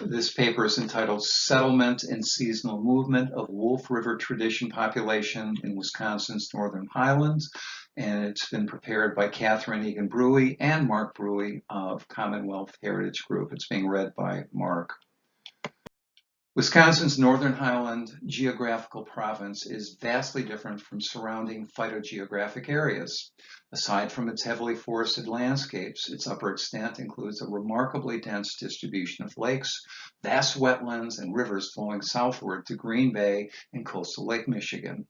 This paper is entitled Settlement and Seasonal Movement of Wolf River Tradition Population in Wisconsin's Northern Highlands, and it's been prepared by Catherine Egan Bruhy and Mark Bruhy of Commonwealth Heritage Group. It's being read by Mark. Wisconsin's Northern Highland geographical province is vastly different from surrounding phytogeographic areas. Aside from its heavily forested landscapes, its upper extent includes a remarkably dense distribution of lakes, vast wetlands, and rivers flowing southward to Green Bay and coastal Lake Michigan.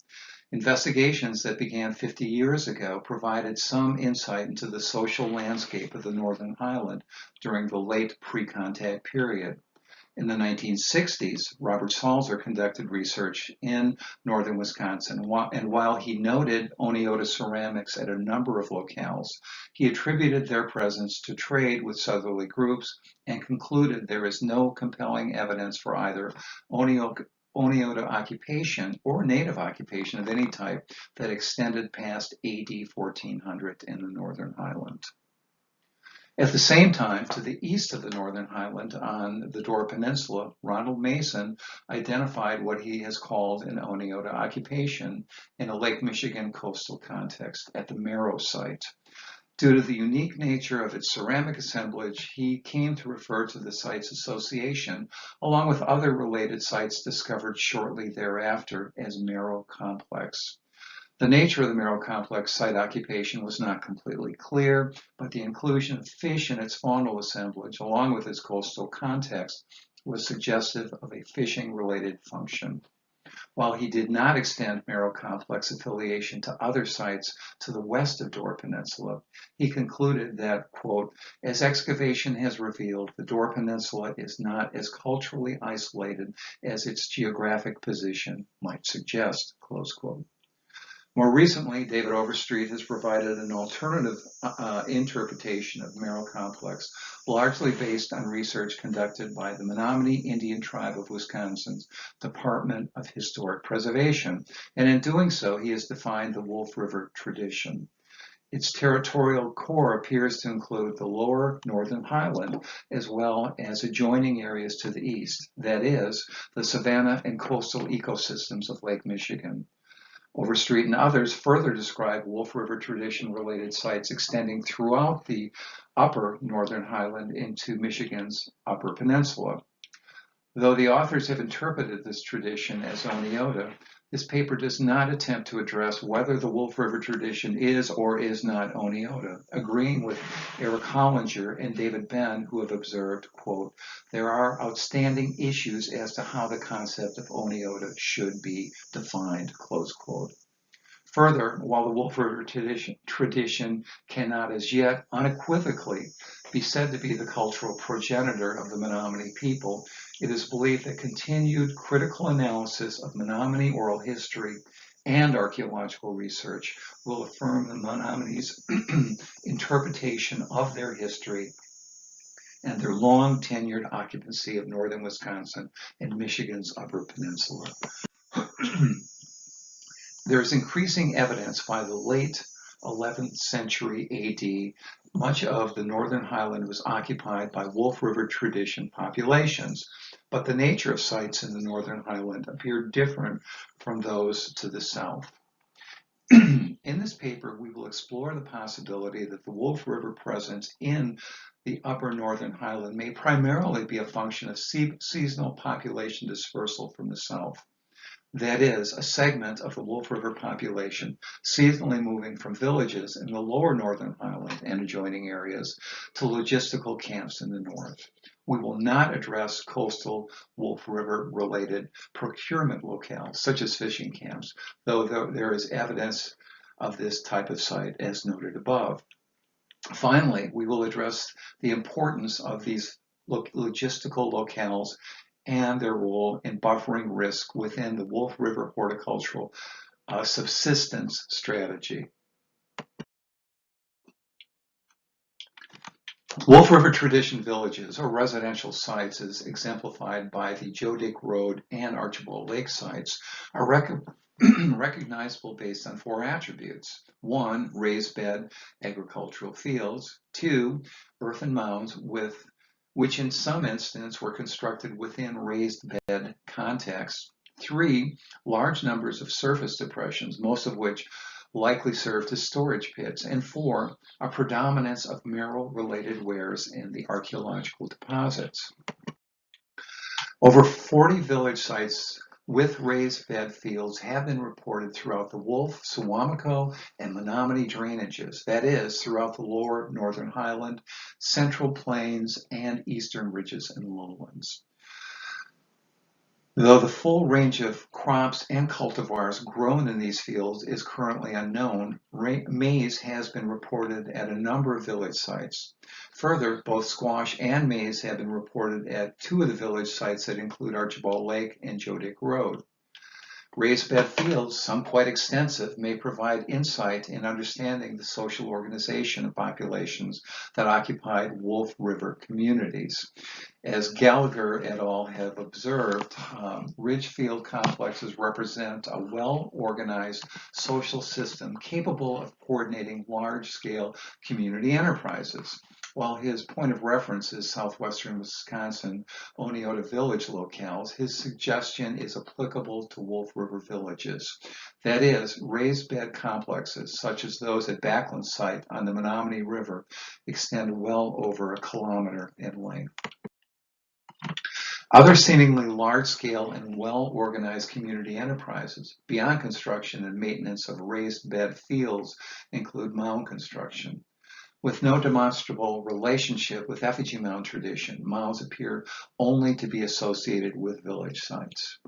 Investigations that began 50 years ago provided some insight into the social landscape of the Northern Highland during the late pre-contact period. In the 1960s, Robert Salzer conducted research in northern Wisconsin, and while he noted Oneota ceramics at a number of locales, he attributed their presence to trade with southerly groups and concluded there is no compelling evidence for either Oneota occupation or native occupation of any type that extended past AD 1400 in the Northern Highland. At the same time, to the east of the Northern Highland on the Door Peninsula, Ronald Mason identified what he has called an Oneota occupation in a Lake Michigan coastal context at the Merrow site. Due to the unique nature of its ceramic assemblage, he came to refer to the site's association, along with other related sites discovered shortly thereafter, as Merrow Complex. The nature of the Merrow Complex site occupation was not completely clear, but the inclusion of fish in its faunal assemblage, along with its coastal context, was suggestive of a fishing-related function. While he did not extend Merrow Complex affiliation to other sites to the west of Door Peninsula, he concluded that, quote, as excavation has revealed, the Door Peninsula is not as culturally isolated as its geographic position might suggest, close quote. More recently, David Overstreet has provided an alternative interpretation of Merrow Complex, largely based on research conducted by the Menominee Indian Tribe of Wisconsin's Department of Historic Preservation, and in doing so, he has defined the Wolf River tradition. Its territorial core appears to include the lower Northern Highland, as well as adjoining areas to the east, that is, the savanna and coastal ecosystems of Lake Michigan. Overstreet and others further describe Wolf River tradition-related sites extending throughout the upper Northern Highland into Michigan's Upper Peninsula. Though the authors have interpreted this tradition as Oneota, this paper does not attempt to address whether the Wolf River tradition is or is not Oneota, agreeing with Eric Hollinger and David Benn, who have observed, quote, there are outstanding issues as to how the concept of Oneota should be defined, close quote. Further, while the Wolf River tradition cannot as yet unequivocally be said to be the cultural progenitor of the Menominee people, it is believed that continued critical analysis of Menominee oral history and archaeological research will affirm the Menominees' interpretation of their history and their long tenured occupancy of northern Wisconsin and Michigan's Upper Peninsula. There is increasing evidence by the late 11th century AD, much of the Northern Highland was occupied by Wolf River tradition populations, but the nature of sites in the Northern Highland appeared different from those to the south. In this paper, we will explore the possibility that the Wolf River presence in the upper Northern Highland may primarily be a function of seasonal population dispersal from the south. That is, a segment of the Wolf River population seasonally moving from villages in the lower Northern Highland and adjoining areas to logistical camps in the north. We will not address coastal Wolf River-related procurement locales, such as fishing camps, though there is evidence of this type of site as noted above. Finally, we will address the importance of these logistical locales and their role in buffering risk within the Wolf River horticultural subsistence strategy. Wolf River tradition villages, or residential sites, as exemplified by the Joe Dick Road and Archibald Lake sites, are recognizable based on four attributes. 1, raised bed agricultural fields. 2, earthen mounds which in some instances were constructed within raised bed contexts. 3, large numbers of surface depressions, most of which likely served as storage pits. And 4, a predominance of marrow-related wares in the archaeological deposits. Over 40 village sites with raised bed fields have been reported throughout the Wolf, Suwamico, and Menominee drainages, that is, throughout the lower northern Highland, central plains, and eastern ridges and lowlands. Though the full range of crops and cultivars grown in these fields is currently unknown, maize has been reported at a number of village sites. Further, both squash and maize have been reported at 2 of the village sites that include Archibald Lake and Jodick Road. Raised bed fields, some quite extensive, may provide insight in understanding the social organization of populations that occupied Wolf River communities. As Gallagher et al. Have observed, ridge field complexes represent a well-organized social system capable of coordinating large-scale community enterprises. While his point of reference is southwestern Wisconsin Oneota village locales, his suggestion is applicable to Wolf River villages. That is, raised bed complexes, such as those at Backland's site on the Menominee River, extend well over 1 kilometer in length. Other seemingly large-scale and well-organized community enterprises beyond construction and maintenance of raised bed fields include mound construction. With no demonstrable relationship with effigy mound tradition, mounds appear only to be associated with village sites.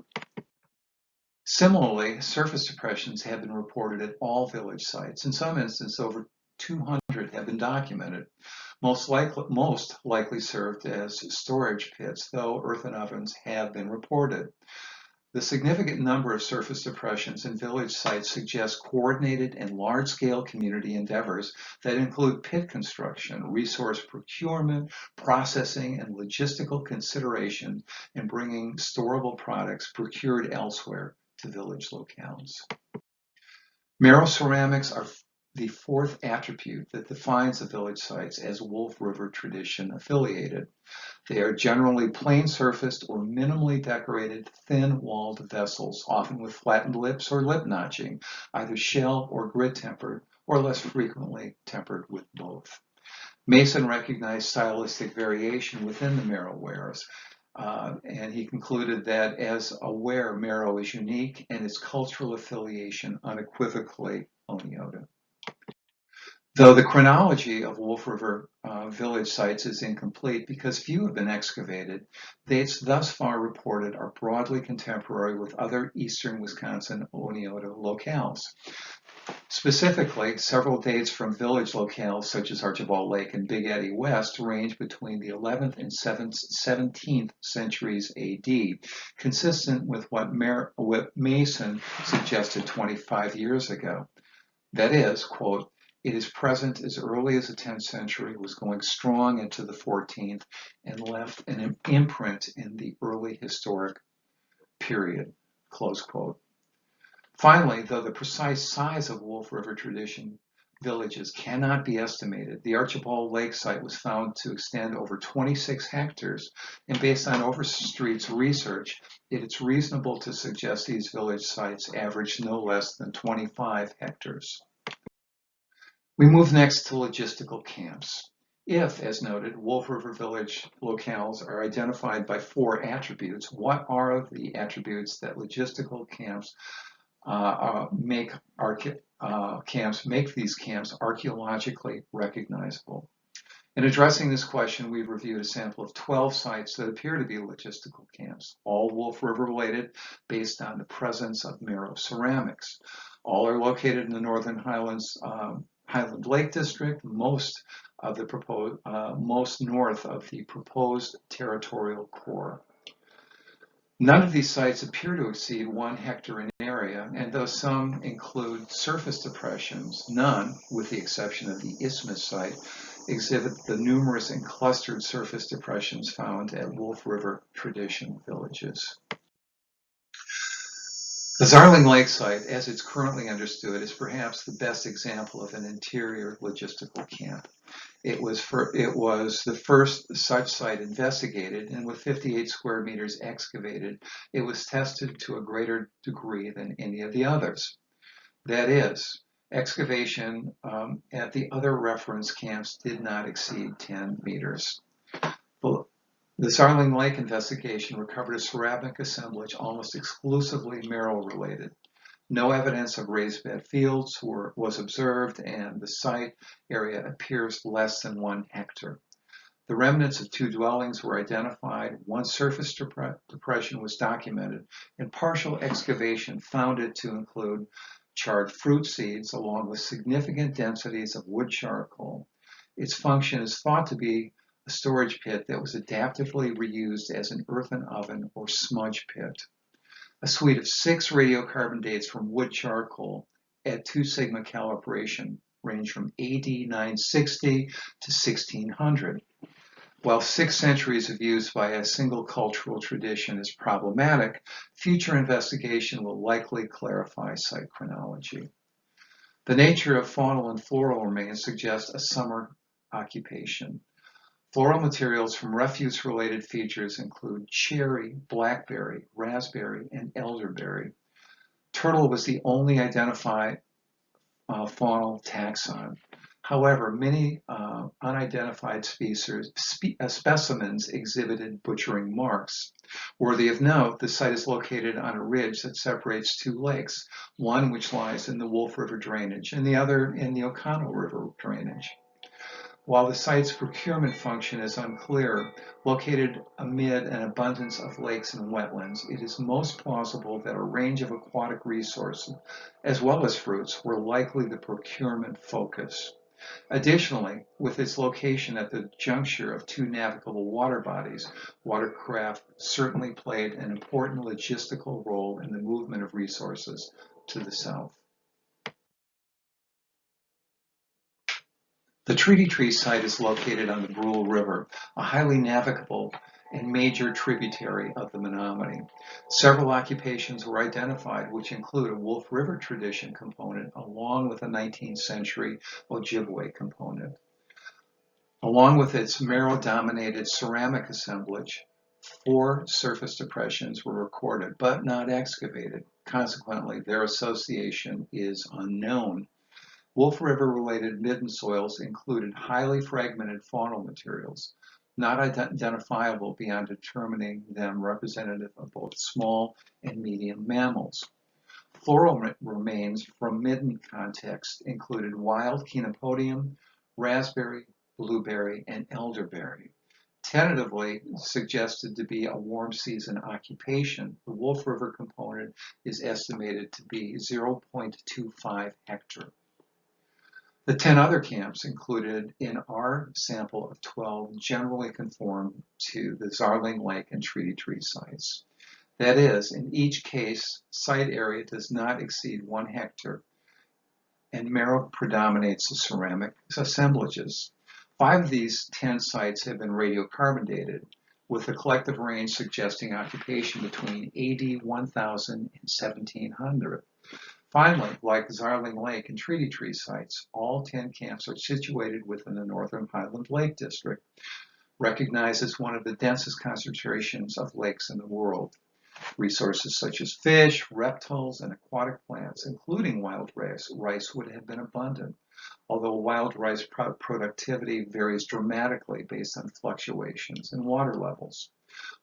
Similarly, surface depressions have been reported at all village sites. In some instances, over 200 have been documented. Most likely served as storage pits, though earthen ovens have been reported. The significant number of surface depressions in village sites suggests coordinated and large-scale community endeavors that include pit construction, resource procurement, processing, and logistical consideration in bringing storable products procured elsewhere to village locales. Marrow ceramics are the 4th attribute that defines the village sites as Wolf River tradition affiliated. They are generally plain-surfaced or minimally decorated, thin-walled vessels, often with flattened lips or lip notching, either shell or grit tempered, or less frequently tempered with both. Mason recognized stylistic variation within the marrow wares, and he concluded that as a ware, marrow is unique and its cultural affiliation unequivocally Oneota. Though the chronology of Wolf River village sites is incomplete because few have been excavated, dates thus far reported are broadly contemporary with other eastern Wisconsin Oneota locales. Specifically, several dates from village locales such as Archibald Lake and Big Eddy West range between the 11th and 17th centuries AD, consistent with what Mason suggested 25 years ago. That is, quote, "It is present as early as the 10th century, was going strong into the 14th, and left an imprint in the early historic period," close quote. Finally, though the precise size of Wolf River tradition villages cannot be estimated, the Archibald Lake site was found to extend over 26 hectares, and based on Overstreet's research, it is reasonable to suggest these village sites averaged no less than 25 hectares. We move next to logistical camps. If, as noted, Wolf River village locales are identified by 4 attributes, what are the attributes that logistical camps make these camps archaeologically recognizable? In addressing this question, we've reviewed a sample of 12 sites that appear to be logistical camps, all Wolf River related based on the presence of marrow ceramics. All are located in the Northern Highlands Highland Lake District, most north of the proposed territorial core. None of these sites appear to exceed 1 hectare in area, and though some include surface depressions, none, with the exception of the Isthmus site, exhibit the numerous and clustered surface depressions found at Wolf River tradition villages. The Zarling Lake site, as it's currently understood, is perhaps the best example of an interior logistical camp. It was the first such site investigated, and with 58 square meters excavated, it was tested to a greater degree than any of the others. That is, excavation at the other reference camps did not exceed 10 meters. The Zarling Lake investigation recovered a ceramic assemblage almost exclusively marrow-related. No evidence of raised bed fields was observed, and the site area appears less than 1 hectare. The remnants of 2 dwellings were identified, 1 surface depression was documented, and partial excavation found it to include charred fruit seeds along with significant densities of wood charcoal. Its function is thought to be a storage pit that was adaptively reused as an earthen oven or smudge pit. A suite of 6 radiocarbon dates from wood charcoal at 2 sigma calibration range from AD 960 to 1600. While 6 centuries of use by a single cultural tradition is problematic, future investigation will likely clarify site chronology. The nature of faunal and floral remains suggests a summer occupation. Floral materials from refuse-related features include cherry, blackberry, raspberry, and elderberry. Turtle was the only identified faunal taxon. However, many unidentified specimens exhibited butchering marks. Worthy of note, the site is located on a ridge that separates 2 lakes, one which lies in the Wolf River drainage and the other in the Oconto River drainage. While the site's procurement function is unclear, located amid an abundance of lakes and wetlands, it is most plausible that a range of aquatic resources, as well as fruits, were likely the procurement focus. Additionally, with its location at the juncture of 2 navigable water bodies, watercraft certainly played an important logistical role in the movement of resources to the south. The Treaty Tree site is located on the Bruhy River, a highly navigable and major tributary of the Menominee. Several occupations were identified, which include a Wolf River tradition component along with a 19th century Ojibwe component. Along with its marrow-dominated ceramic assemblage, 4 surface depressions were recorded but not excavated. Consequently, their association is unknown. Wolf River-related midden soils included highly fragmented faunal materials, not identifiable beyond determining them representative of both small and medium mammals. Floral remains from midden context included wild chenopodium, raspberry, blueberry, and elderberry. Tentatively suggested to be a warm season occupation, the Wolf River component is estimated to be 0.25 hectare. The 10 other camps included in our sample of 12 generally conform to the Zarling Lake and Treaty Tree sites. That is, in each case, site area does not exceed 1 hectare, and marrow predominates the ceramic assemblages. 5 of these 10 sites have been radiocarbon dated, with the collective range suggesting occupation between AD 1000 and 1700. Finally, like Zarling Lake and Treaty Tree sites, all 10 camps are situated within the Northern Highland Lake District, recognized as one of the densest concentrations of lakes in the world. Resources such as fish, reptiles, and aquatic plants, including wild rice, would have been abundant, although wild rice productivity varies dramatically based on fluctuations in water levels.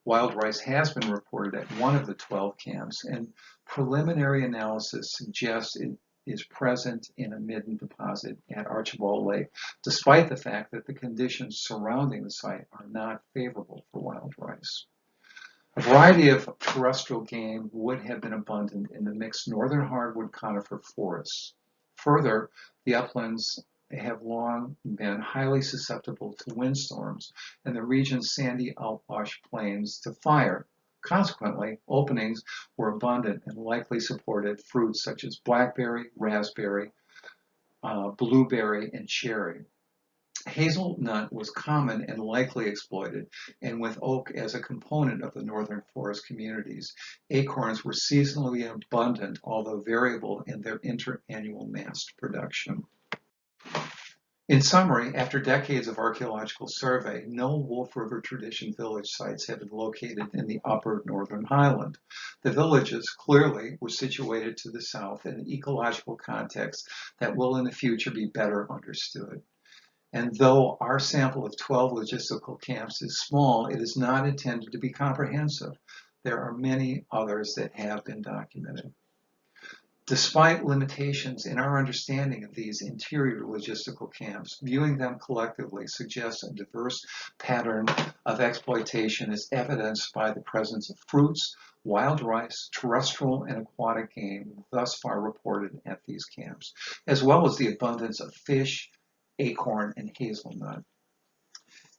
Wild rice has been reported at one of the 12 camps, and preliminary analysis suggests it is present in a midden deposit at Archibald Lake, despite the fact that the conditions surrounding the site are not favorable for wild rice. A variety of terrestrial game would have been abundant in the mixed northern hardwood conifer forests. Further, the uplands have long been highly susceptible to windstorms, and the region's sandy outwash plains to fire. Consequently, openings were abundant and likely supported fruits such as blackberry, raspberry, blueberry, and cherry. Hazelnut was common and likely exploited, and with oak as a component of the northern forest communities, acorns were seasonally abundant, although variable in their interannual mass production. In summary, after decades of archaeological survey, no Wolf River tradition village sites have been located in the upper northern highland. The villages clearly were situated to the south in an ecological context that will in the future be better understood. And though our sample of 12 logistical camps is small, it is not intended to be comprehensive. There are many others that have been documented. Despite limitations in our understanding of these interior logistical camps, viewing them collectively suggests a diverse pattern of exploitation as evidenced by the presence of fruits, wild rice, terrestrial and aquatic game thus far reported at these camps, as well as the abundance of fish, acorn, and hazelnut.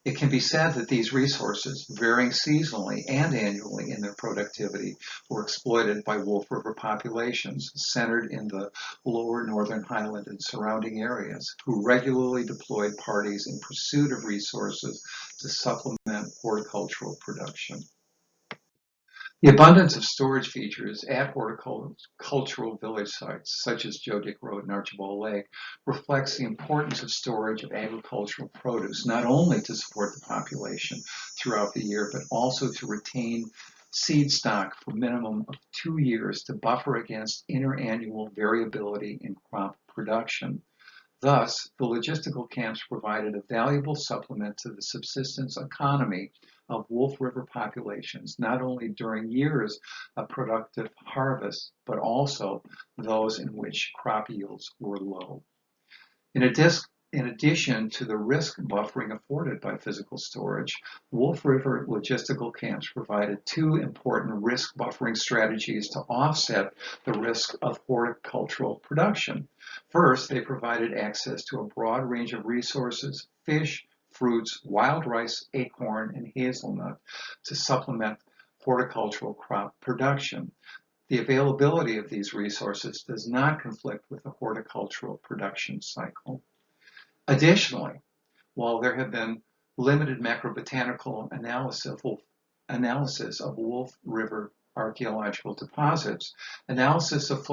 It can be said that these resources, varying seasonally and annually in their productivity, were exploited by Wolf River populations centered in the lower northern highland and surrounding areas, who regularly deployed parties in pursuit of resources to supplement horticultural production. The abundance of storage features at horticultural village sites, such as Joe Dick Road and Archibald Lake, reflects the importance of storage of agricultural produce, not only to support the population throughout the year, but also to retain seed stock for a minimum of 2 years to buffer against interannual variability in crop production. Thus, the logistical camps provided a valuable supplement to the subsistence economy of Wolf River populations, not only during years of productive harvest, but also those in which crop yields were low. In addition to the risk buffering afforded by physical storage, Wolf River logistical camps provided two important risk buffering strategies to offset the risk of horticultural production. First, they provided access to a broad range of resources, fish, fruits, wild rice, acorn, and hazelnut to supplement horticultural crop production. The availability of these resources does not conflict with the horticultural production cycle. Additionally, while there have been limited macrobotanical analysis of Wolf River archaeological deposits, analysis of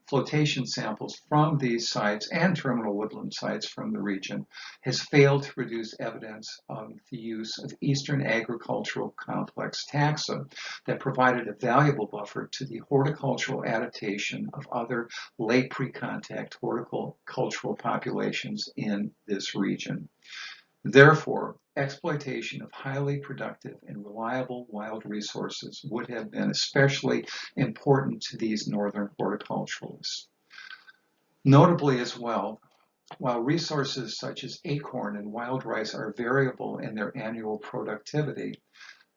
flotation samples from these sites and terminal woodland sites from the region has failed to produce evidence of the use of Eastern agricultural complex taxa that provided a valuable buffer to the horticultural adaptation of other late pre-contact horticultural populations in this region. Therefore, exploitation of highly productive and reliable wild resources would have been especially important to these northern horticulturalists. Notably as well, while resources such as acorn and wild rice are variable in their annual productivity,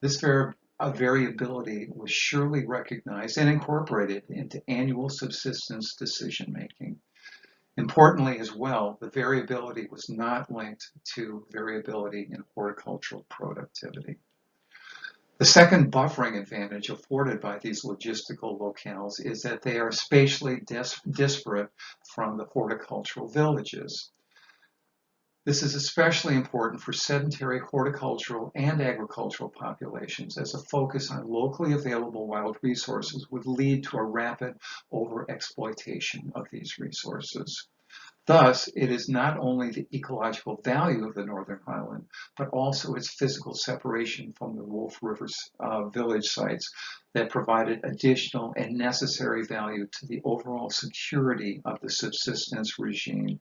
this variability was surely recognized and incorporated into annual subsistence decision-making. Importantly as well, the variability was not linked to variability in horticultural productivity. The second buffering advantage afforded by these logistical locales is that they are spatially disparate from the horticultural villages. This is especially important for sedentary horticultural and agricultural populations, as a focus on locally available wild resources would lead to a rapid overexploitation of these resources. Thus, it is not only the ecological value of the Northern Highland, but also its physical separation from the Wolf River village sites that provided additional and necessary value to the overall security of the subsistence regime.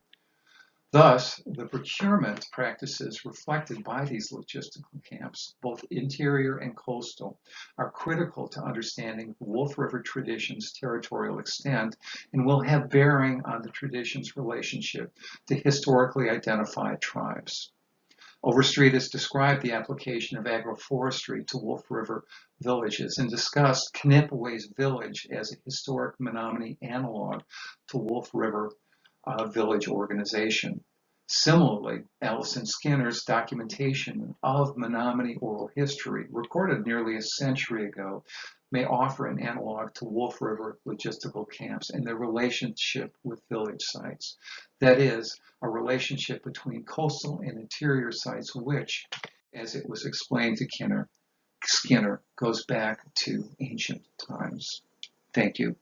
Thus, the procurement practices reflected by these logistical camps, both interior and coastal, are critical to understanding the Wolf River tradition's territorial extent and will have bearing on the tradition's relationship to historically identified tribes. Overstreet has described the application of agroforestry to Wolf River villages and discussed Knippaway's village as a historic Menominee analog to Wolf River village organization. Similarly, Allison Skinner's documentation of Menominee oral history, recorded nearly a century ago, may offer an analog to Wolf River logistical camps and their relationship with village sites. That is, a relationship between coastal and interior sites which, as it was explained to Skinner, goes back to ancient times. Thank you.